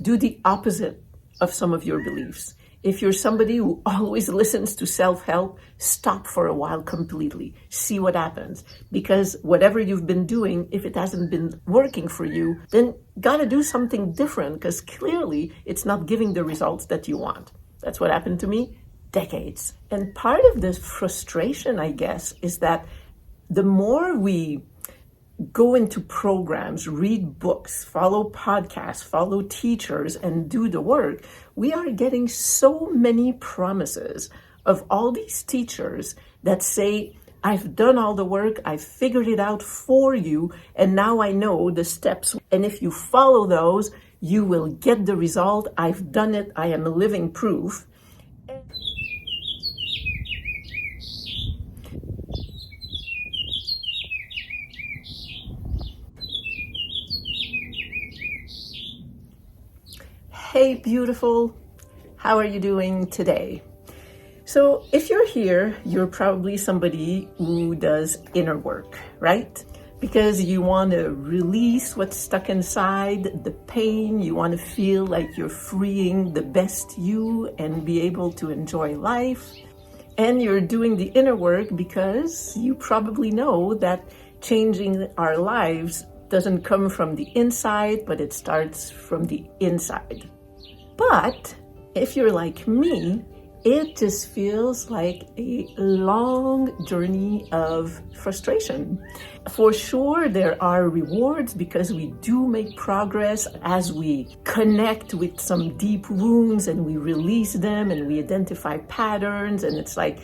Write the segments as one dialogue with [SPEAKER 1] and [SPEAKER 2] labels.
[SPEAKER 1] do the opposite of some of your beliefs. If you're somebody who always listens to self-help, stop for a while completely. See what happens. Because whatever you've been doing, if it hasn't been working for you, then gotta do something different, because clearly it's not giving the results that you want. That's what happened to me, decades. And part of this frustration, I guess, is that the more we go into programs, read books, follow podcasts, follow teachers, and do the work, we are getting so many promises of all these teachers that say, I've done all the work, I've figured it out for you, and now I know the steps. And if you follow those, you will get the result. I've done it. I am a living proof. Hey, beautiful. How are you doing today? So if you're here, you're probably somebody who does inner work, right? Because you want to release what's stuck inside, the pain. You want to feel like you're freeing the best you and be able to enjoy life. And you're doing the inner work because you probably know that changing our lives doesn't come from the inside, but it starts from the inside. But if you're like me, it just feels like a long journey of frustration. For sure, there are rewards because we do make progress as we connect with some deep wounds and we release them and we identify patterns, and it's like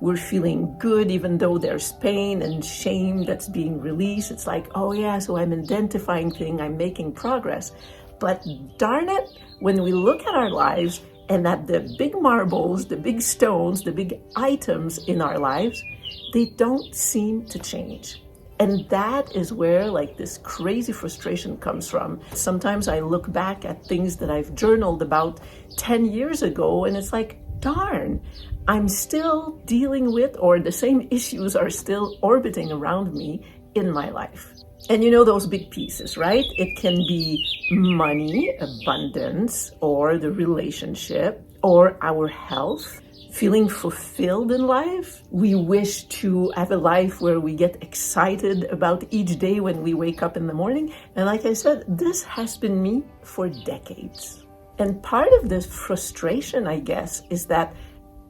[SPEAKER 1] we're feeling good even though there's pain and shame that's being released. It's like, oh yeah, so I'm identifying things, I'm making progress. But darn it, when we look at our lives and at the big marbles, the big stones, the big items in our lives, they don't seem to change. And that is where like this crazy frustration comes from. Sometimes I look back at things that I've journaled about 10 years ago, and it's like, darn, I'm still dealing with, or the same issues are still orbiting around me in my life. And you know those big pieces, right? It can be money, abundance, or the relationship, or our health, feeling fulfilled in life. We wish to have a life where we get excited about each day when we wake up in the morning. And like I said, this has been me for decades. And part of this frustration, I guess, is that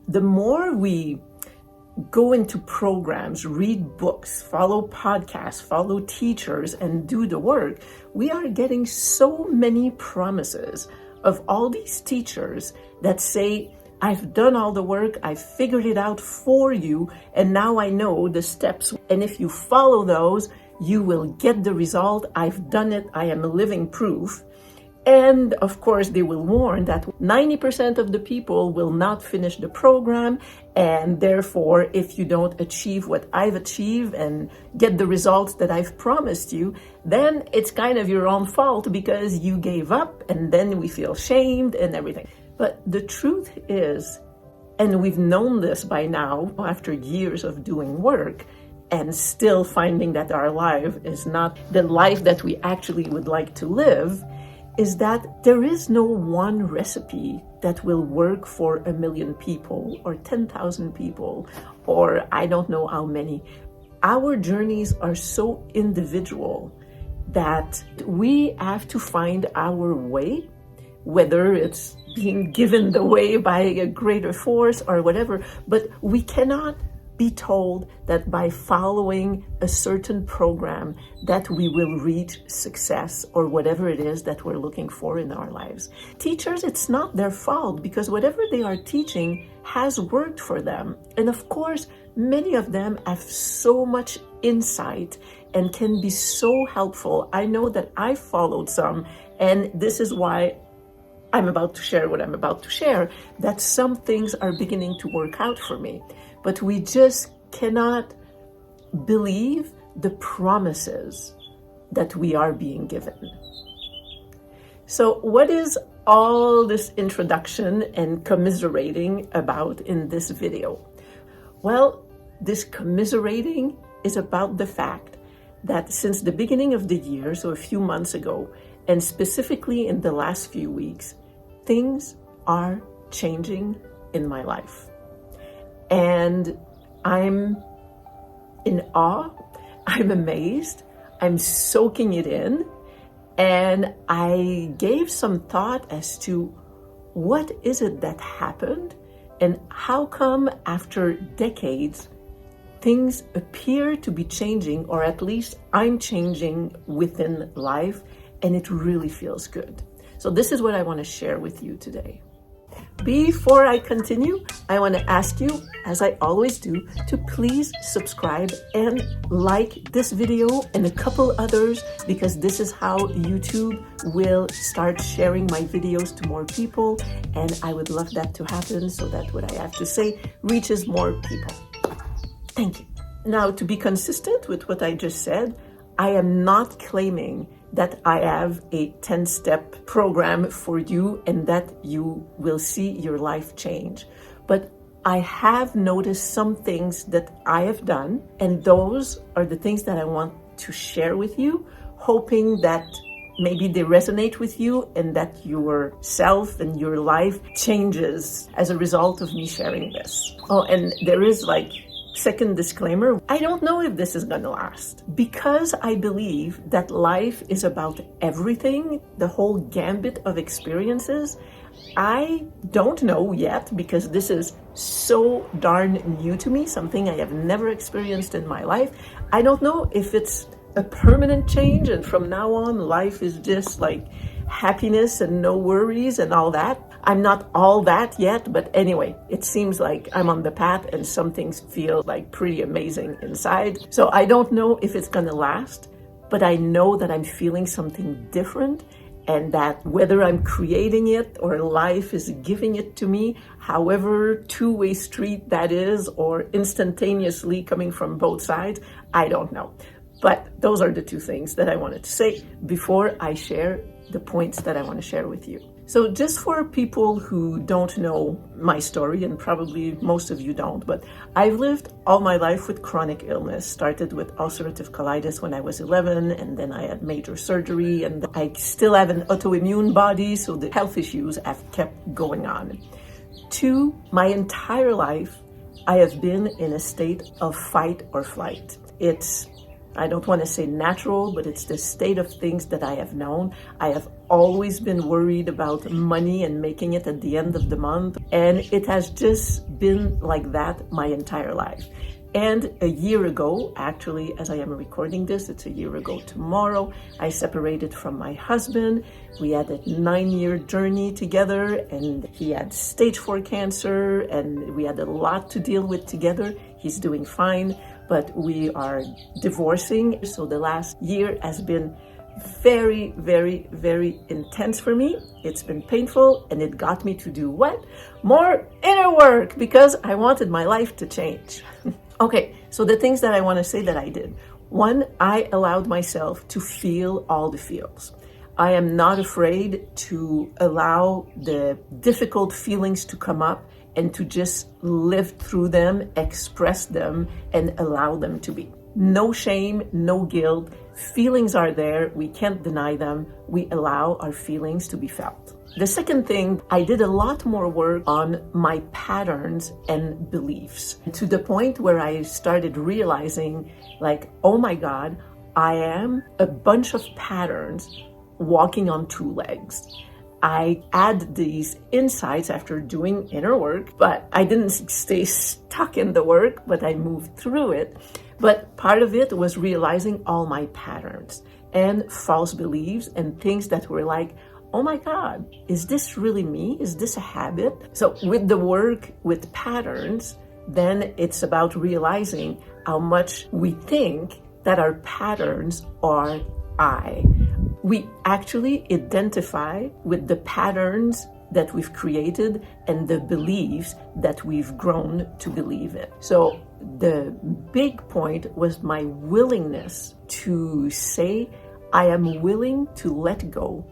[SPEAKER 1] the more we go into programs, read books, follow podcasts, follow teachers, and do the work, we are getting so many promises of all these teachers that say, I've done all the work, I've figured it out for you, and now I know the steps. And if you follow those, you will get the result. I've done it. I am a living proof. And of course, they will warn that 90% of the people will not finish the program. And therefore, if you don't achieve what I've achieved and get the results that I've promised you, then it's kind of your own fault because you gave up, and then we feel shamed and everything. But the truth is, and we've known this by now after years of doing work, and still finding that our life is not the life that we actually would like to live, is that there is no one recipe that will work for 1 million people or 10,000 people, or I don't know how many. Our journeys are so individual that we have to find our way, whether it's being given the way by a greater force or whatever, but we cannot be told that by following a certain program that we will reach success or whatever it is that we're looking for in our lives. Teachers, it's not their fault because whatever they are teaching has worked for them. And of course, many of them have so much insight and can be so helpful. I know that I followed some, and this is why I'm about to share what I'm about to share, that some things are beginning to work out for me. But we just cannot believe the promises that we are being given. So what is all this introduction and commiserating about in this video? Well, this commiserating is about the fact that since the beginning of the year, so a few months ago, And specifically in the last few weeks, things are changing in my life. And I'm in awe, I'm amazed, I'm soaking it in, and I gave some thought as to what is it that happened and how come after decades things appear to be changing, or at least I'm changing within life, and it really feels good. So this is what I want to share with you today. Before I continue, I want to ask you, as I always do, to please subscribe and like this video and a couple others, because this is how YouTube will start sharing my videos to more people, and I would love that to happen so that what I have to say reaches more people. Thank you. Now, to be consistent with what I just said, I am not claiming that I have a 10-step program for you and that you will see your life change. But I have noticed some things that I have done, and those are the things that I want to share with you, hoping that maybe they resonate with you and that your self and your life changes as a result of me sharing this. Oh, and there is second disclaimer, I don't know if this is gonna last, because I believe that life is about everything, the whole gambit of experiences. I don't know yet, because this is so darn new to me, something I have never experienced in my life. I don't know if it's a permanent change and from now on life is just like happiness and no worries and all that. I'm not all that yet, but anyway, it seems like I'm on the path and some things feel like pretty amazing inside. So I don't know if it's gonna last, but I know that I'm feeling something different, and that whether I'm creating it or life is giving it to me, however two-way street that is, or instantaneously coming from both sides, I don't know. But those are the two things that I wanted to say before I share the points that I want to share with you. So just for people who don't know my story, and probably most of you don't, but I've lived all my life with chronic illness. Started with ulcerative colitis when I was 11, and then I had major surgery, and I still have an autoimmune body, so the health issues have kept going on. My entire life, I have been in a state of fight or flight. I don't want to say natural, but it's the state of things that I have known. I have always been worried about money and making it at the end of the month. And it has just been like that my entire life. And a year ago, actually, as I am recording this, it's a year ago tomorrow, I separated from my husband. We had a 9-year journey together, and he had stage 4 cancer, and we had a lot to deal with together. He's doing fine, but we are divorcing. So the last year has been very, very, very intense for me. It's been painful, and it got me to do what? More inner work, because I wanted my life to change. Okay, so the things that I want to say that I did. 1, I allowed myself to feel all the feels. I am not afraid to allow the difficult feelings to come up and to just live through them, express them, and allow them to be. No shame, no guilt. Feelings are there. We can't deny them. We allow our feelings to be felt. The second thing, I did a lot more work on my patterns and beliefs, to the point where I started realizing, oh my God, I am a bunch of patterns walking on 2 legs. I had these insights after doing inner work, but I didn't stay stuck in the work, but I moved through it. But part of it was realizing all my patterns and false beliefs and things that were like, oh my God, is this really me? Is this a habit? So with the work with patterns, then it's about realizing how much we think that our patterns are I. We actually identify with the patterns that we've created and the beliefs that we've grown to believe in. So the big point was my willingness to say, I am willing to let go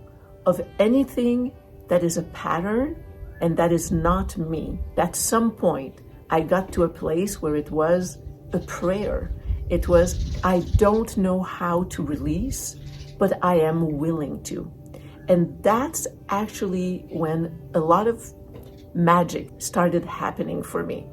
[SPEAKER 1] of anything that is a pattern and that is not me. At some point, I got to a place where it was a prayer. It was, I don't know how to release, but I am willing to. And that's actually when a lot of magic started happening for me.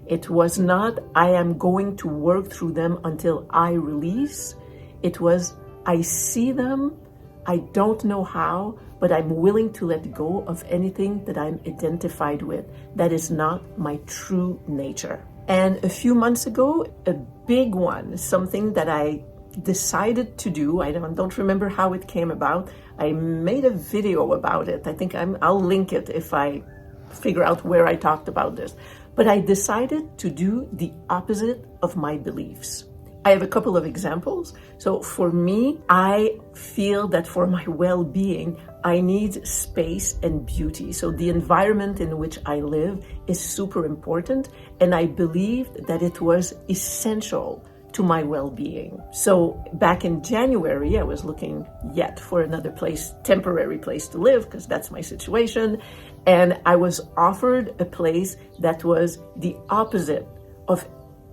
[SPEAKER 1] It was not, I am going to work through them until I release. It was, I see them, I don't know how, but I'm willing to let go of anything that I'm identified with that is not my true nature. And a few months ago, a big one, something that I decided to do, I don't remember how it came about. I made a video about it. I think I'll link it if I figure out where I talked about this. But I decided to do the opposite of my beliefs. I have a couple of examples. So for me, I feel that for my well-being, I need space and beauty. So the environment in which I live is super important. And I believed that it was essential to my well-being. So back in January, I was looking yet for another place, temporary place to live, because that's my situation. And I was offered a place that was the opposite of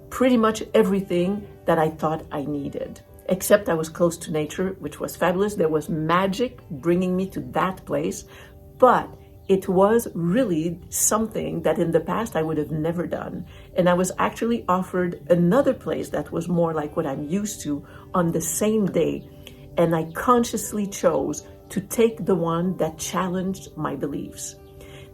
[SPEAKER 1] pretty much everything that I thought I needed. Except I was close to nature, which was fabulous. There was magic bringing me to that place, but it was really something that in the past I would have never done. And I was actually offered another place that was more like what I'm used to on the same day. And I consciously chose to take the one that challenged my beliefs.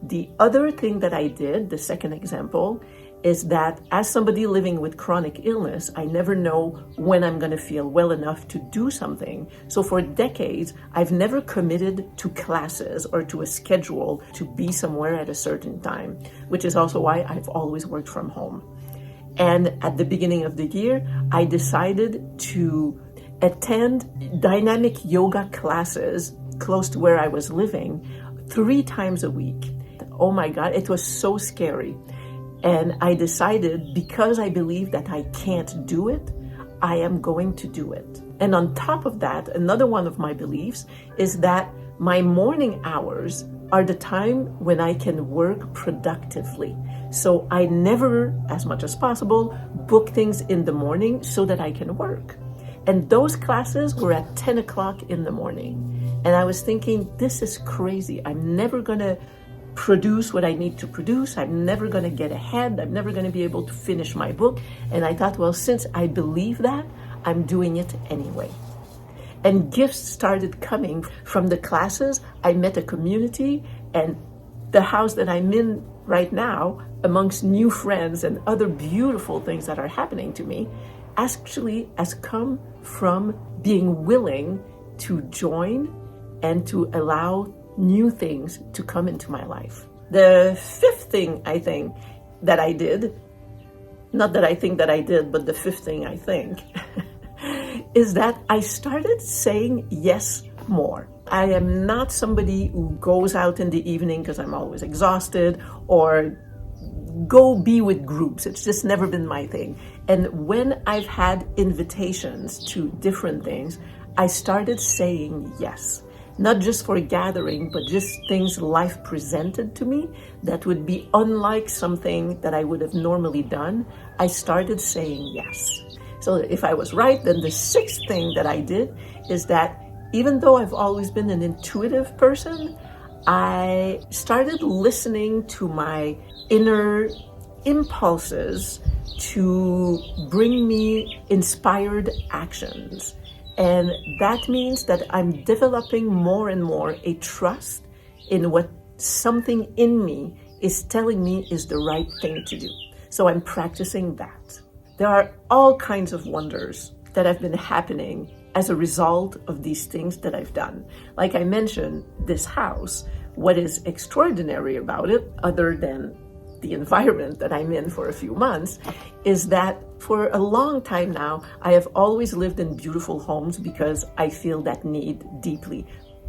[SPEAKER 1] The other thing that I did, the second example, is that as somebody living with chronic illness, I never know when I'm going to feel well enough to do something. So for decades, I've never committed to classes or to a schedule to be somewhere at a certain time, which is also why I've always worked from home. And at the beginning of the year, I decided to attend dynamic yoga classes close to where I was living 3 times a week. Oh my God, it was so scary. And I decided, because I believe that I can't do it, I am going to do it. And on top of that, another one of my beliefs is that my morning hours are the time when I can work productively. So I never, as much as possible, book things in the morning so that I can work. And those classes were at 10 o'clock in the morning. And I was thinking, this is crazy. I'm never going to produce what I need to produce. I'm never going to get ahead. I'm never going to be able to finish my book. And I thought, well, since I believe that, I'm doing it anyway. And gifts started coming from the classes. I met a community, and the house that I'm in right now, amongst new friends and other beautiful things that are happening to me, actually has come from being willing to join and to allow new things to come into my life. The fifth thing I think that I did, not that I think that I did, but the fifth thing I think, is that I started saying yes more. I am not somebody who goes out in the evening because I'm always exhausted, or go be with groups. It's just never been my thing. And when I've had invitations to different things, I started saying yes. Not just for a gathering, but just things life presented to me that would be unlike something that I would have normally done. I started saying yes. So if I was right, then the sixth thing that I did is that even though I've always been an intuitive person, I started listening to my inner impulses to bring me inspired actions. And that means that I'm developing more and more a trust in what something in me is telling me is the right thing to do. So I'm practicing that. There are all kinds of wonders that have been happening as a result of these things that I've done. Like I mentioned, this house, what is extraordinary about it, other than the environment that I'm in for a few months, is that for a long time now, I have always lived in beautiful homes because I feel that need deeply.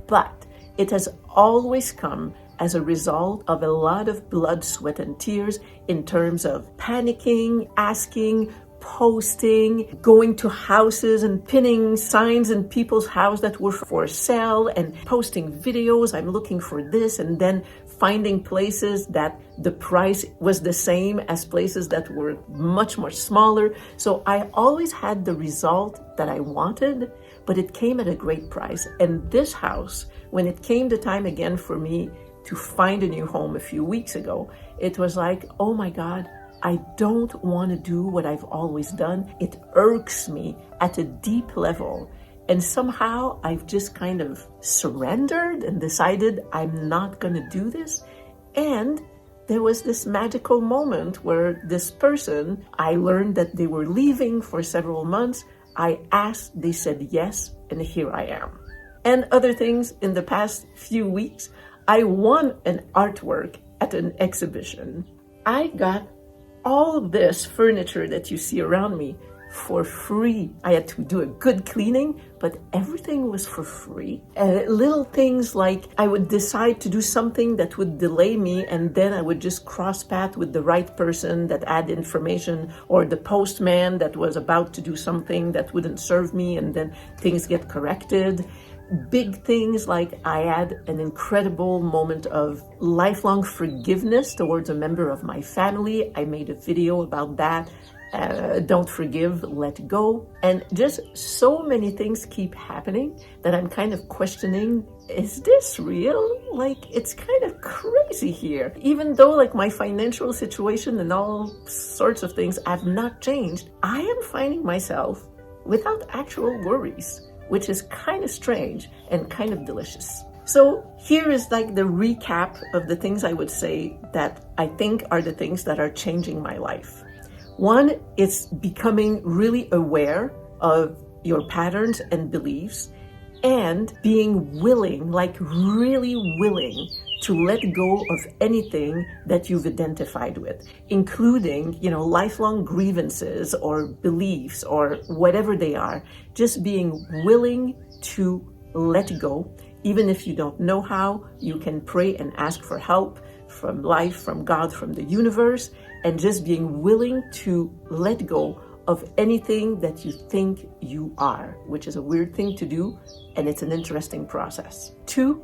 [SPEAKER 1] But it has always come as a result of a lot of blood, sweat, and tears in terms of panicking, asking, posting, going to houses and pinning signs in people's house that were for sale and posting videos. I'm looking for this, and then finding places that the price was the same as places that were much, much smaller. So I always had the result that I wanted, but it came at a great price. And this house when it came the time again for me to find a new home a few weeks ago, it was like, oh my God, I don't want to do what I've always done. It irks me at a deep level. And somehow I've just kind of surrendered and decided I'm not going to do this. And there was this magical moment where this person, I learned that they were leaving for several months. I asked, they said yes, and here I am. And other things in the past few weeks, I won an artwork at an exhibition. I got all this furniture that you see around me for free. I had to do a good cleaning, but everything was for free. Little things like I would decide to do something that would delay me, and then I would just cross path with the right person that had information, or the postman that was about to do something that wouldn't serve me, and then things get corrected. Big things like I had an incredible moment of lifelong forgiveness towards a member of my family. I made a video about that. Don't forgive, let go. And just so many things keep happening that I'm kind of questioning, is this real? Like, it's kind of crazy here. Even though like my financial situation and all sorts of things have not changed, I am finding myself without actual worries, which is kind of strange and kind of delicious. So here is like the recap of the things I would say that I think are the things that are changing my life. One, it's becoming really aware of your patterns and beliefs and being willing, like really willing to let go of anything that you've identified with, including, lifelong grievances or beliefs or whatever they are. Just being willing to let go. Even if you don't know how, you can pray and ask for help from life, from God, from the universe, and just being willing to let go of anything that you think you are, which is a weird thing to do, and it's an interesting process. 2,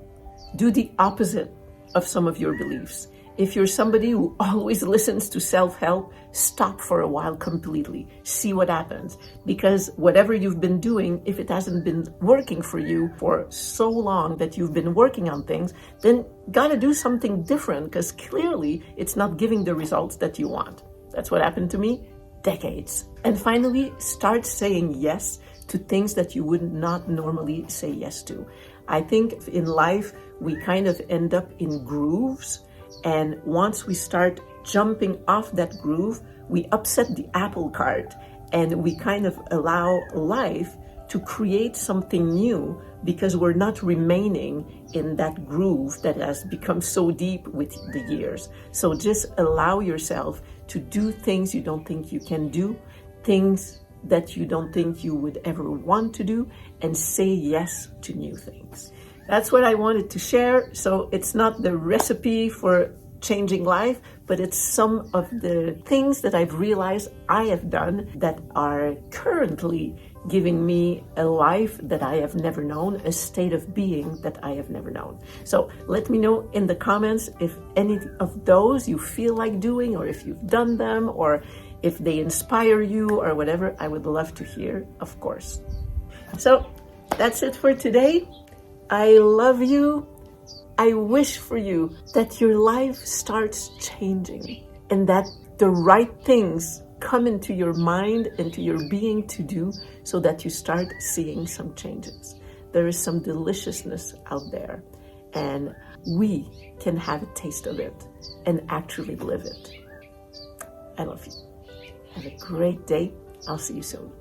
[SPEAKER 1] do the opposite of some of your beliefs. If you're somebody who always listens to self-help, stop for a while completely. See what happens. Because whatever you've been doing, if it hasn't been working for you for so long that you've been working on things, then gotta do something different, because clearly it's not giving the results that you want. That's what happened to me, decades. And finally, start saying yes to things that you would not normally say yes to. I think in life, we kind of end up in grooves. And once we start jumping off that groove, we upset the apple cart and we kind of allow life to create something new because we're not remaining in that groove that has become so deep with the years. So just allow yourself to do things you don't think you can do, things that you don't think you would ever want to do, and say yes to new things. That's what I wanted to share. So it's not the recipe for changing life, but it's some of the things that I've realized I have done that are currently giving me a life that I have never known, a state of being that I have never known. So let me know in the comments if any of those you feel like doing, or if you've done them, or if they inspire you or whatever. I would love to hear, of course. So that's it for today. I love you. I wish for you that your life starts changing and that the right things come into your mind, into your being to do, so that you start seeing some changes. There is some deliciousness out there, and we can have a taste of it and actually live it. I love you. Have a great day. I'll see you soon.